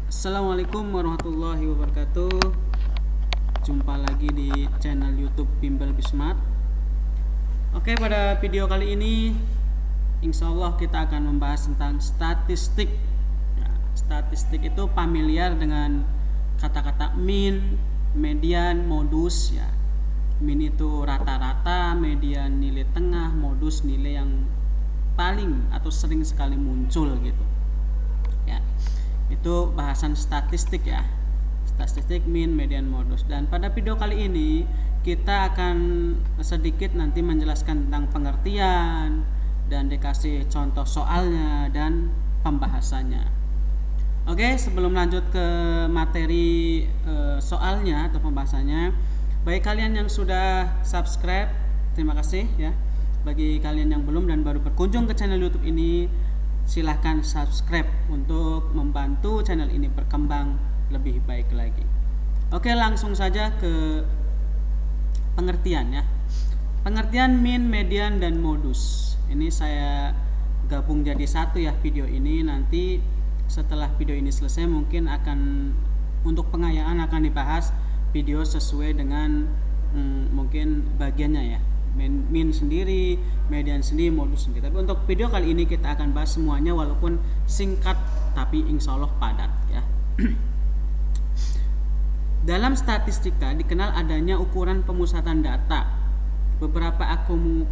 Assalamualaikum warahmatullahi wabarakatuh. Jumpa lagi di channel YouTube Bimbel Bismart. Oke, pada video kali ini insya Allah kita akan membahas tentang statistik. Statistik itu familiar dengan kata-kata mean, median, modus ya. Mean itu rata-rata, median nilai tengah, modus nilai yang paling atau sering sekali muncul gitu. Ya. Itu bahasan statistik ya. Statistik, mean, median, modus. Dan pada video kali ini kita akan sedikit nanti menjelaskan tentang pengertian dan dikasih contoh soalnya dan pembahasannya. Oke, sebelum lanjut ke materi soalnya atau pembahasannya, bagi kalian yang sudah subscribe, terima kasih ya. Bagi kalian yang belum dan baru berkunjung ke channel YouTube ini, silahkan subscribe untuk membantu channel ini berkembang lebih baik lagi. Oke, langsung saja ke pengertian ya. Pengertian mean, median, dan modus. Ini saya gabung jadi satu ya video ini. Nanti setelah video ini selesai mungkin akan untuk pengayaan akan dibahas video sesuai dengan mungkin bagiannya ya. Mean sendiri, median sendiri, modus sendiri. Tapi untuk video kali ini kita akan bahas semuanya walaupun singkat tapi insya Allah padat ya. Dalam statistika dikenal adanya ukuran pemusatan data. Beberapa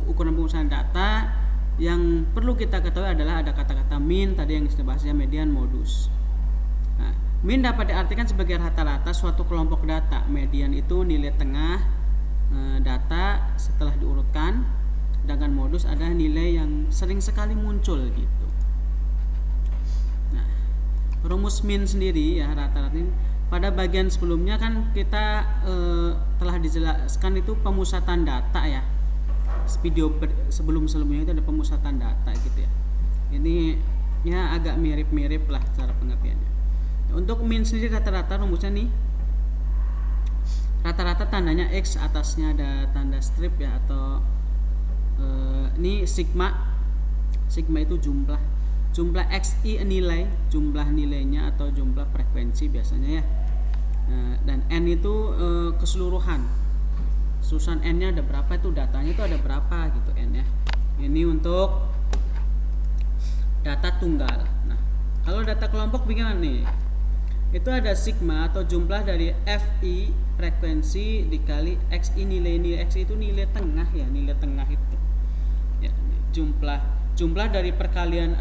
ukuran pemusatan data yang perlu kita ketahui adalah ada kata-kata mean tadi yang kita bahasnya, median, modus. Nah, mean dapat diartikan sebagai rata-rata suatu kelompok data. Median itu nilai tengah data setelah diurutkan, sedangkan modus adalah nilai yang sering sekali muncul gitu. Nah, rumus mean sendiri ya, rata-rata ini pada bagian sebelumnya kan kita telah dijelaskan itu pemusatan data ya. Video sebelumnya itu ada pemusatan data gitu ya. Ini ya agak mirip-mirip lah cara pengertiannya. Untuk mean sendiri rata-rata rumusnya nih, rata-rata tandanya X, atasnya ada tanda strip ya, atau ini sigma itu jumlah XI nilai, jumlah nilainya atau jumlah frekuensi biasanya ya. Dan N itu keseluruhan N nya ada berapa, itu datanya itu ada berapa gitu N ya. Ini untuk data tunggal. Nah, kalau data kelompok bagaimana nih? Itu ada sigma atau jumlah dari FI frekuensi dikali XI, nilai X itu nilai tengah ya, nilai tengah itu ya, jumlah dari perkalian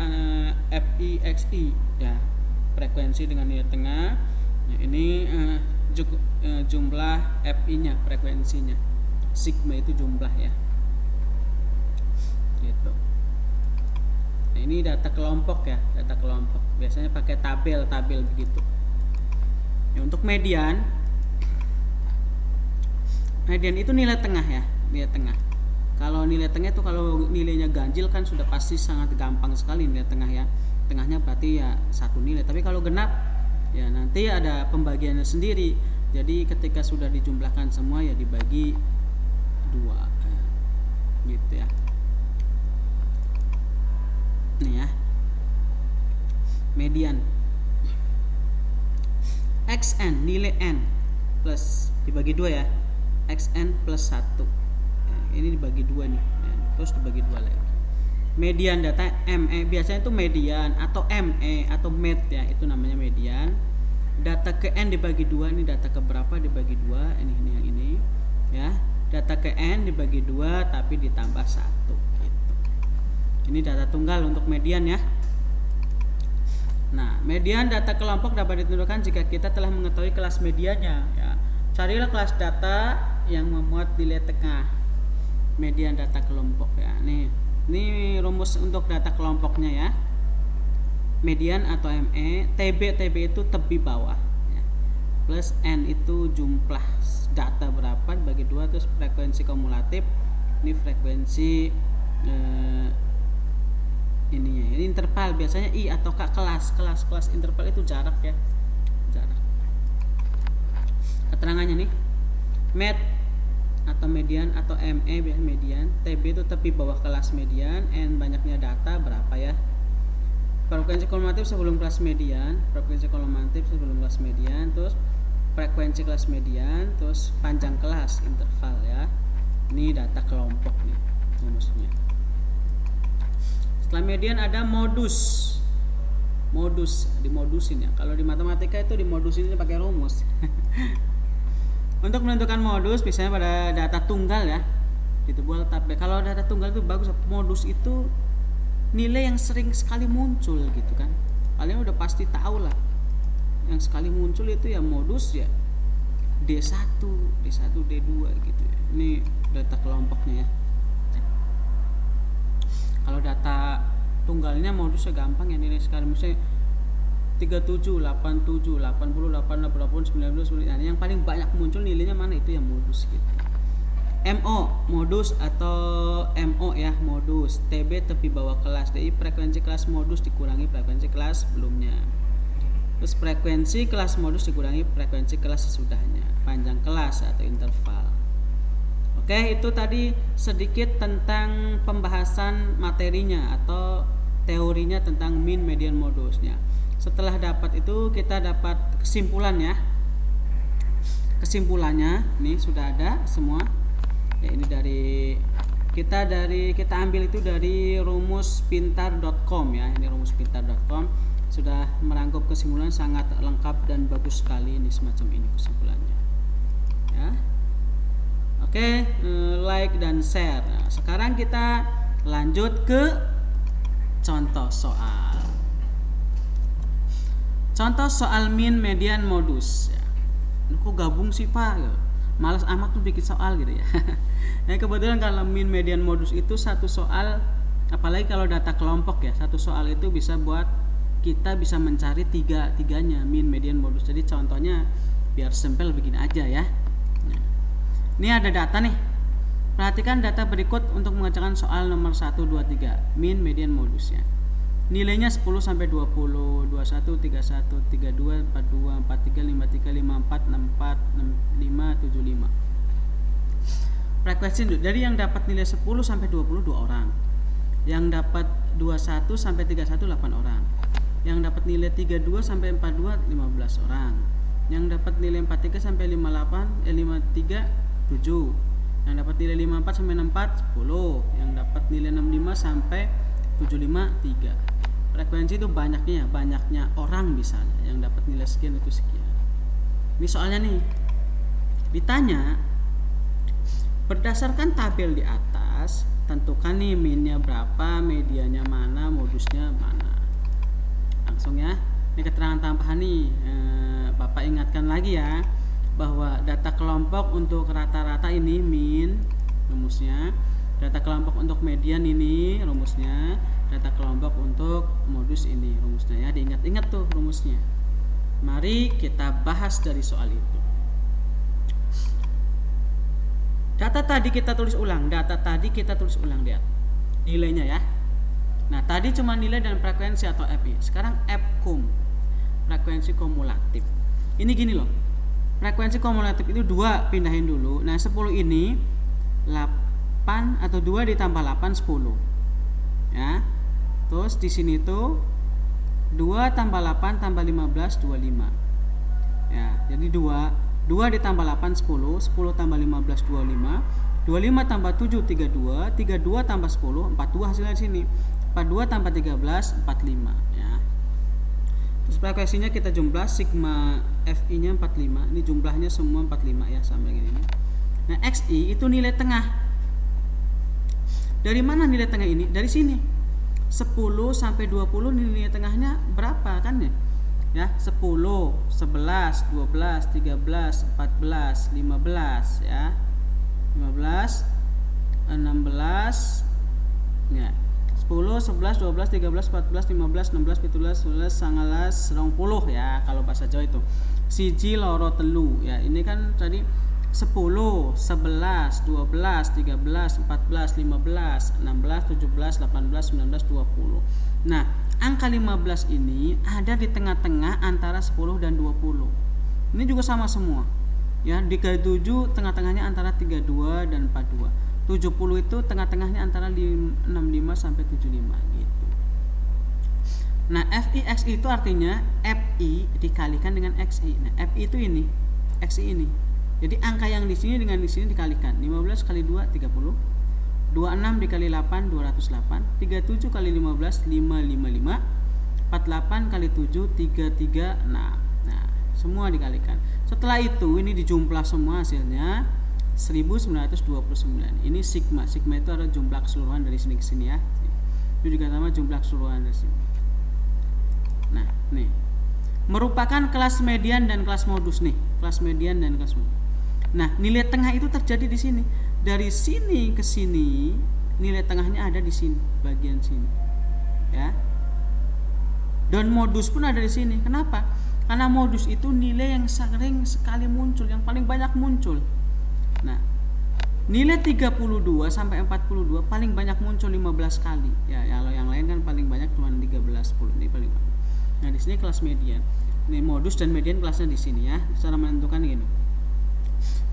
FI XI ya, frekuensi dengan nilai tengah. Nah, ini jumlah FI nya, frekuensinya. Sigma itu jumlah ya gitu. Nah, ini data kelompok ya, data kelompok biasanya pakai tabel begitu ya. Untuk median itu nilai tengah ya, nilai tengah. Kalau nilai tengah itu kalau nilainya ganjil kan sudah pasti sangat gampang sekali nilai tengah ya. Tengahnya berarti ya satu nilai. Tapi kalau genap ya nanti ada pembagiannya sendiri. Jadi ketika sudah dijumlahkan semua ya dibagi 2 gitu ya. Nih ya, median XN, nilai N plus dibagi 2 ya, XN plus 1 ya, ini dibagi 2 nih ya, terus dibagi 2 lagi. Median data ME, biasanya itu median atau ME atau med ya, itu namanya median. Data ke N dibagi 2, ini data ke berapa dibagi 2, ini yang ini ya. Data ke N dibagi 2 tapi ditambah 1 gitu. Ini data tunggal untuk median ya. Nah, median data kelompok dapat ditentukan jika kita telah mengetahui kelas mediannya ya. Carilah kelas data yang memuat nilai tengah. Median data kelompok ya. Ini rumus untuk data kelompoknya ya. Median atau ME, TB itu tebi bawah ya. Plus N itu jumlah data berapa dibagi 2, terus frekuensi kumulatif. Ini frekuensi ininya. Ini interval biasanya I atau K, kelas interval itu jarak ya. Jarak. Keterangannya nih. Med atau median atau ME biasanya median, TB itu tepi bawah kelas median, N banyaknya data berapa ya. Frekuensi kumulatif sebelum kelas median, frekuensi kumulatif sebelum kelas median, terus frekuensi kelas median, terus panjang kelas interval ya. Ini data kelompok nih rumusnya. Setelah median ada modus. Modus dimodusin ya. Kalau di matematika itu dimodusin pakai rumus. Untuk menentukan modus biasanya pada data tunggal ya. Gitu buat tabel. Kalau data tunggal itu bagus. Modus itu nilai yang sering sekali muncul gitu kan. Kalian udah pasti tahu lah. Yang sekali muncul itu ya modus ya D1, D1, D2 gitu ya. Ini data kelompoknya ya. Kalau data tunggalnya modusnya gampang ya, nilai sekali misalnya 37, 87, 80, 88, 90, 90. Nah, yang paling banyak muncul nilainya mana itu yang modus gitu. MO, modus atau MO ya, modus. TB tepi bawah kelas. Jadi frekuensi kelas modus dikurangi frekuensi kelas sebelumnya. Terus frekuensi kelas modus dikurangi frekuensi kelas sesudahnya. Panjang kelas atau interval. Oke, itu tadi sedikit tentang pembahasan materinya atau teorinya tentang mean, median, modusnya. Setelah dapat itu kita dapat kesimpulan ya. Kesimpulannya ini sudah ada semua. Ya, ini kita ambil itu dari rumuspintar.com ya. Ini rumuspintar.com sudah merangkum kesimpulan sangat lengkap dan bagus sekali ini, semacam ini kesimpulannya. Ya. Oke, like dan share. Nah, sekarang kita lanjut ke contoh soal. Contoh soal mean, median, modus. Ya. Kok gabung sih Pak? Malas amat tuh bikin soal gitu ya. Nah, kebetulan kalau mean, median, modus itu satu soal, apalagi kalau data kelompok ya, satu soal itu bisa buat kita bisa mencari tiganya mean, median, modus. Jadi contohnya biar simpel begini aja ya. Ini ada data nih. Perhatikan data berikut untuk mengerjakan soal nomor 1, 2, 3. Mean, median, modusnya. Nilainya 10 sampai 20, 21, 31, 32, 42, 43, 53, 54, 64, 65, 75. Frekuensi dari yang dapat nilai 10 sampai 20 2 orang. Yang dapat 21 sampai 31 8 orang. Yang dapat nilai 32 sampai 42 15 orang. Yang dapat nilai 43 sampai 53 7. Yang dapat nilai 54 sampai 64 10. Yang dapat nilai 65 sampai 75 3. Frekuensi itu banyaknya orang misalnya yang dapat nilai sekian itu sekian. Ini soalnya nih. Ditanya berdasarkan tabel di atas, tentukan nih mean-nya berapa, medianya mana, modusnya mana. Langsung ya. Ini keterangan tambahan nih. Bapak ingatkan lagi ya, bahwa data kelompok untuk rata-rata ini mean rumusnya, data kelompok untuk median ini rumusnya, data kelompok untuk modus ini rumusnya ya. Diingat-ingat tuh rumusnya. Mari kita bahas dari soal itu. Data tadi kita tulis ulang lihat nilainya ya. Nah, tadi cuma nilai dan frekuensi atau FI. Sekarang FCUM, frekuensi kumulatif. Ini gini loh. Frekuensi kumulatif itu 2, pindahin dulu. Nah, 10 ini 8 atau 2 ditambah 8 10. Ya. Terus di sini tuh 2 tambah 8 tambah 15 25. Ya, jadi 2 ditambah 8 10, 10 tambah 15 25, 25 tambah 7 32, 32 tambah 10 42 hasilnya di sini. 42 tambah 13 45 ya. Terus frekuensinya kita jumlah sigma FI-nya 45. Ini jumlahnya semua 45 ya sampai gini. Nah, XI itu nilai tengah. Dari mana nilai tengah ini? Dari sini. 10 sampai 20 nilai tengahnya berapa kan ya? Ya, 10, 11, 12, 13, 14, 15 ya. 15, 16 ya. 10, 11, 12, 13, 14, 15, 16, 17, 18, 19, 20 ya kalau bahasa Jawa itu. Siji loro telu ya. Ini kan tadi 10, 11, 12, 13, 14, 15, 16, 17, 18, 19, 20. Nah, angka 15 ini ada di tengah-tengah antara 10 dan 20. Ini juga sama semua. Ya, di ke-7 tengah-tengahnya antara 32 dan 42. 70 itu tengah-tengahnya antara 65 sampai 75 gitu. Nah, FI/XI itu artinya FI dikalikan dengan XI. Nah, FI itu ini, XI ini. Jadi angka yang di sini dengan di sini dikalikan. 15 kali 2 30. 26 dikali 8 208. 37 kali 15 555. 48 kali 7 336. Nah, semua dikalikan. Setelah itu ini dijumlah semua hasilnya 1929. Ini sigma. Sigma itu adalah jumlah keseluruhan dari sini ke sini ya. Itu juga sama jumlah keseluruhan dari sini. Nah, nih. Merupakan kelas median dan kelas modus nih. Kelas median dan kelas modus. Nah, nilai tengah itu terjadi di sini. Dari sini ke sini, nilai tengahnya ada di sini, bagian sini. Ya. Dan modus pun ada di sini. Kenapa? Karena modus itu nilai yang sering sekali muncul, yang paling banyak muncul. Nah, nilai 32 sampai 42 paling banyak muncul 15 kali. Ya, kalau yang lain kan paling banyak cuma 13 10. Ini paling banyak. Nah, di sini kelas median. Ini modus dan median kelasnya di sini ya. Cara menentukan gini.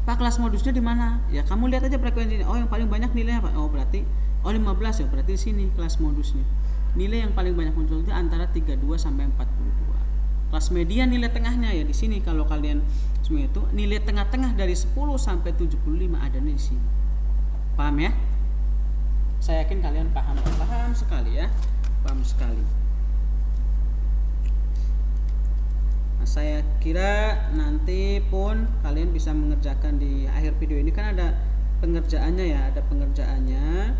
Pak, kelas modusnya di mana? Ya, kamu lihat aja frekuensinya. Oh, yang paling banyak nilainya Pak. Oh, berarti 15 ya. Berarti di sini kelas modusnya. Nilai yang paling banyak muncul itu antara 32 sampai 42. Kelas median nilai tengahnya ya di sini. Kalau kalian semua itu nilai tengah-tengah dari 10 sampai 75 ada di sini. Paham ya? Saya yakin kalian paham sekali ya. Paham sekali. Nah, saya kira nanti pun kalian bisa mengerjakan di akhir video ini kan ada pengerjaannya ya, ada pengerjaannya.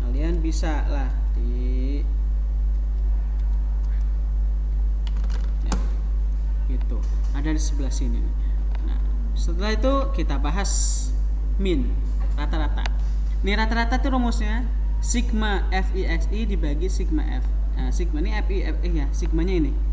Kalian bisa lah di ya, gitu. Ada di sebelah sini. Nah, setelah itu kita bahas min, rata-rata. Ini rata-rata itu rumusnya sigma FI/XI dibagi sigma F. Nah, sigma ini FI/FI ya, sigmanya ini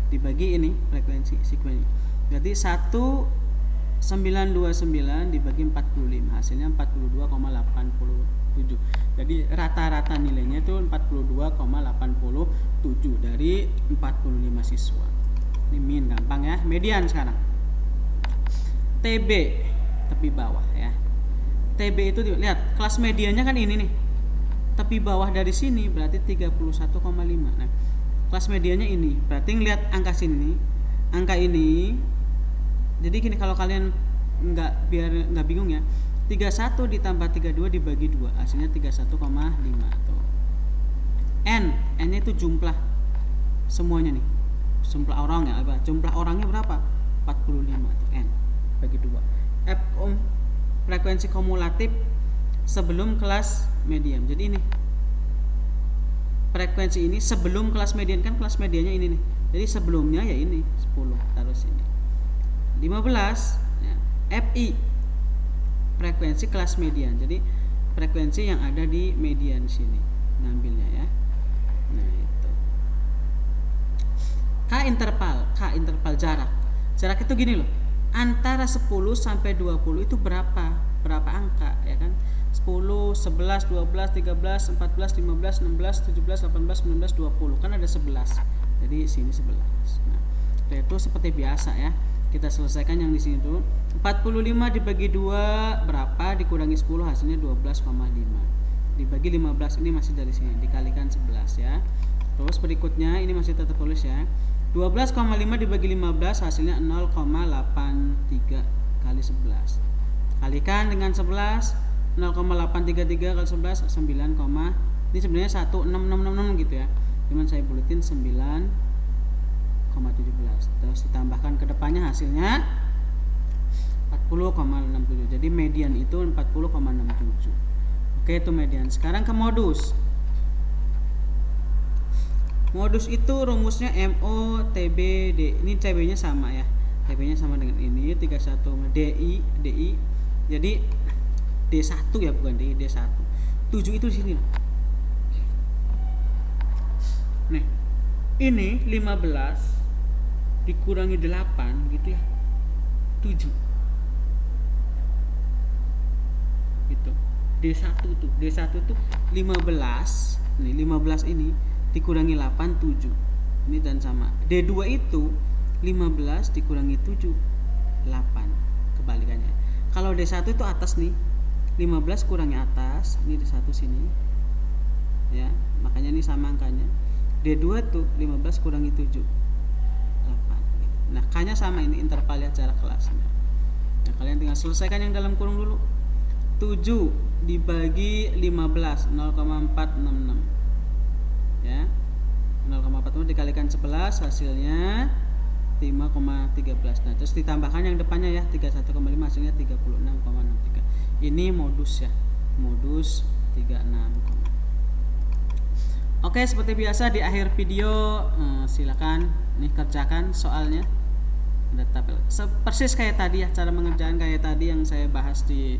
dibagi ini frekuensi sigma ini. Berarti 1929 dibagi 45 hasilnya 42,87. Jadi rata-rata nilainya itu 42,87 dari 45 siswa. Ini min gampang ya. Median sekarang. TB tepi bawah ya. TB itu lihat kelas mediannya kan ini nih. Tepi bawah dari sini berarti 31,5. Nah, kelas mediannya ini. Berarti ngelihat angka sini, angka ini. Jadi gini, kalau kalian biar nggak bingung ya. 31 ditambah 32 dibagi 2 hasilnya 31,5 tuh. N-nya itu jumlah semuanya nih. Jumlah orangnya apa? Jumlah orangnya berapa? 45 tuh N bagi 2. F frekuensi kumulatif sebelum kelas median. Jadi ini frekuensi ini sebelum kelas median, kan kelas mediannya ini nih. Jadi sebelumnya ya ini 10 taruh sini. 15 ya, FI frekuensi kelas median. Jadi frekuensi yang ada di median sini ngambilnya ya. Nah, itu. K interval jarak. Jarak itu gini loh. Antara 10 sampai 20 itu berapa angka ya kan? 10, 11, 12, 13, 14, 15, 16, 17, 18, 19, 20. Kan ada 11. Jadi sini 11. Nah, itu seperti biasa ya. Kita selesaikan yang di sini dulu. 45 dibagi 2 berapa? Dikurangi 10 hasilnya 12,5. Dibagi 15 ini masih dari sini dikalikan 11 ya. Terus berikutnya ini masih tetap tulis ya. 12,5 dibagi 15 hasilnya 0,83 kali 11. Kalikan dengan 11. 0,833 kali 11 9, ini sebenarnya 16666 gitu ya. Cuman saya buletin 9,17. Terus ditambahkan ke depannya hasilnya 40,67. Jadi median itu 40,67. Oke, itu median. Sekarang ke modus. Modus itu rumusnya MO TB D. Ini TB-nya sama ya. TB-nya sama dengan ini 31 DI. Jadi D1 ya, bukan D1. 7 itu di sini. Nih. Ini 15 dikurangi 8 gitu ya. 7. Gitu. D1 tuh 15. Nih 15 ini dikurangi 8 7. Ini dan sama. D2 itu 15 dikurangi 7 8. Kebalikannya. Kalau D1 itu atas nih. 15 kurangi atas, ini di satu sini. Ya, makanya ini sama angkanya. D2 tuh 15 kurangi 7 8 gitu. Nah K nya sama, ini interval ya cara kelasnya. Nah kalian tinggal selesaikan yang dalam kurung dulu. 7 dibagi 15 0,466 ya, 0,4 dikalikan 11 hasilnya 5,13. Nah terus ditambahkan yang depannya ya 31,5 hasilnya 36,63. Ini modus ya, modus 36. Oke, seperti biasa di akhir video silakan nih kerjakan soalnya. Ada tabel persis kayak tadi ya, cara mengerjakan kayak tadi yang saya bahas di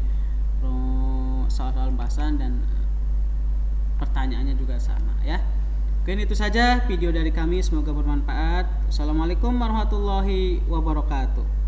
soal-soal pembahasan, dan pertanyaannya juga sama ya. Oke, itu saja video dari kami, semoga bermanfaat. Assalamualaikum warahmatullahi wabarakatuh.